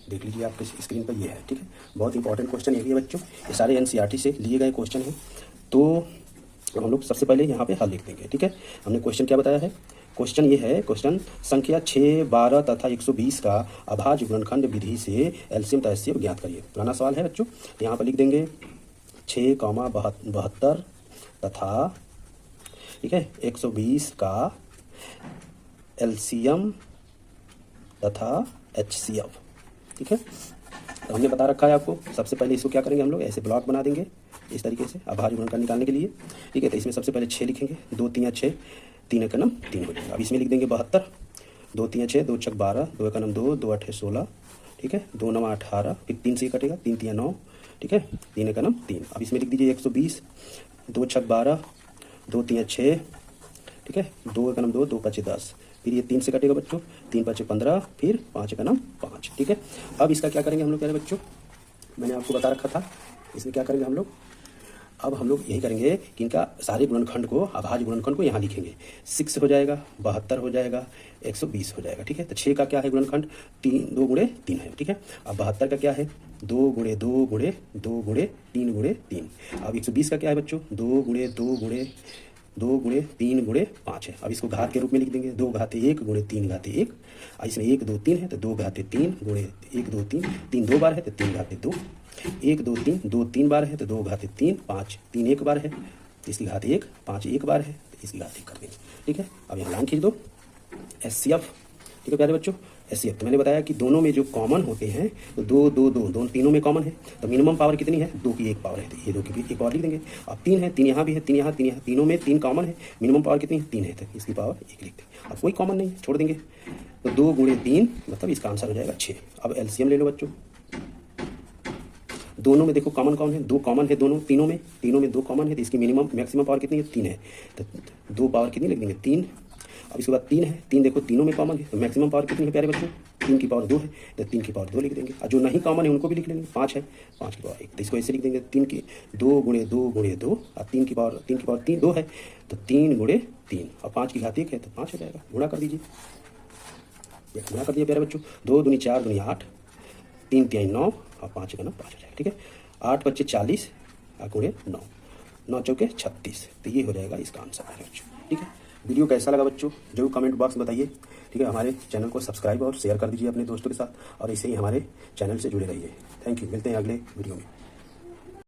देख लीजिए आपके स्क्रीन पर ये है, ठीक है। बहुत इंपॉर्टेंट क्वेश्चन ये भी है बच्चों, ये सारे एनसीईआरटी से लिए गए क्वेश्चन हैं। तो हम लोग सबसे पहले यहाँ पे हल लिख देंगे, ठीक है। हमने क्वेश्चन क्या बताया है, क्वेश्चन ये है, क्वेश्चन संख्या 6, 12 तथा 120 का अभाज्य गुणनखंड विधि से एलसीएम तथा एचसीएफ ज्ञात करिए। पुराना सवाल है बच्चों, यहाँ पर लिख देंगे 6, 72 तथा, ठीक है, 120 का एलसीएम तथा एचसीएफ, ठीक है। तो हमने बता रखा है आपको, सबसे पहले इसको क्या करेंगे हम लोग, ऐसे ब्लॉक बना देंगे इस तरीके से अभाज्य गुणनखंड निकालने के लिए, ठीक है। तो इसमें सबसे पहले 6 लिखेंगे, 2 3 6, 3 एकम 3 हो जाएगा। अब इसमें लिख देंगे 72, 2 3 6, 2 6 12, 2 एकम 2, 2 8 16, ठीक है, 2 9 18, फिर 3 से कटेगा, 3 3 9, ठीक है, 3 एकम 3। अब इसमें लिख दीजिए 120, 2 6 12, 2 3 6, ठीक है, 2 एकम 2, 2 5 10, फिर ये 3 से कटेगा बच्चों, 3 5 15, फिर 5 एकम 5, ठीक है। अब इसका क्या करेंगे हम लोग, प्यारे बच्चों, मैंने आपको बता रखा था, इसमें क्या करेंगे हम लोग, अब हम लोग यही करेंगे कि इनका सारे गुणनखंड को, अभाज्य गुणनखंड को यहाँ लिखेंगे। 6 हो जाएगा, 72 हो जाएगा, 120 हो जाएगा, ठीक है। तो 6 का क्या है गुणनखंड, 3 2 गुणे 3 है, ठीक है। अब 72 का क्या है, 2 गुणे 2 गुणे 2 गुणे 3 गुणे 3। अब 120 का क्या है बच्चों, 2 गुणे 2 गुणे 2 गुणे 3 गुणे 5 है। अब इसको घात के रूप में लिख देंगे, 2 घाते 1 गुणे 3 घाते 1। इसमें 1 2 3 है तो 2 घाते 3 गुणे 1 2 3, 3 2 बार है तो 3 घाते 2, 1 2 3, 2 3 बार है तो 2 घाते 3, 5 3 1 बार है तो इसकी घात 1, 5 1 बार है तो इसकी घात 1 कर देंगे, ठीक है। अब यहाँ लाइन खींच दो, एचसीएफ, ठीक है प्यारे बच्चों। एचसीएफ तो मैंने बताया कि दोनों में जो कॉमन होते हैं तो 2 2 2 दोनों तीनों में कॉमन है, तो मिनिमम पावर कितनी है, 2 की 1 पावर है, तो ये 2 की 1 पावर लिख देंगे। अब 3 है, 3 यहाँ भी है, 3 यहाँ, 3 यहाँ, तीनों में 3 कॉमन है, मिनिमम पावर कितनी है, 3 है, तो इसकी पावर 1 लिख देंगे। अब कोई कॉमन नहीं है, छोड़ देंगे, तो 2 गुणे 3 मतलब इसका आंसर हो जाएगा 6। अब एलसीएम ले लो बच्चों, दोनों में देखो कॉमन कौन है, 2 कॉमन है दोनों, तीनों में 2 कॉमन है, तो इसकी मिनिमम मैक्सिमम पावर कितनी है, 3 है, तो 2 पावर कितनी लिख देंगे, 3। अब इसके बाद 3 है, 3 देखो तीनों में कॉमन है, तो मैक्सिमम पावर कितनी है प्यारे बच्चों, 3 की पावर 2 है, तो 3 की पावर 2 लिख देंगे। और जो नहीं कॉमन है उनको भी लिख लेंगे, 5 है, 5 की पावर 1, तो इसको ऐसे लिख देंगे, 3 की 2 गुणे 2 गुणे 2, और 3 की पावर 3 2 है, तो 3 गुणे 3, और 5 की घात 1 है तो 5 हो जाएगा। गुणा कर दीजिए, गुणा कर दिया प्यारे बच्चों, 2 दूनी 4 दूनी 8, 3 3 9, और 5 का 5 हो जाएगा, ठीक है। 8 बच्चे 40 गुणे 9, 9 चौके 36, तो ये हो जाएगा इसका आंसर है बच्चों, ठीक है। वीडियो कैसा लगा बच्चों जरूर कमेंट बॉक्स में बताइए, ठीक है। हमारे चैनल को सब्सक्राइब और शेयर कर दीजिए अपने दोस्तों के साथ, और ऐसे ही हमारे चैनल से जुड़े रहिए। थैंक यू, मिलते हैं अगले वीडियो में।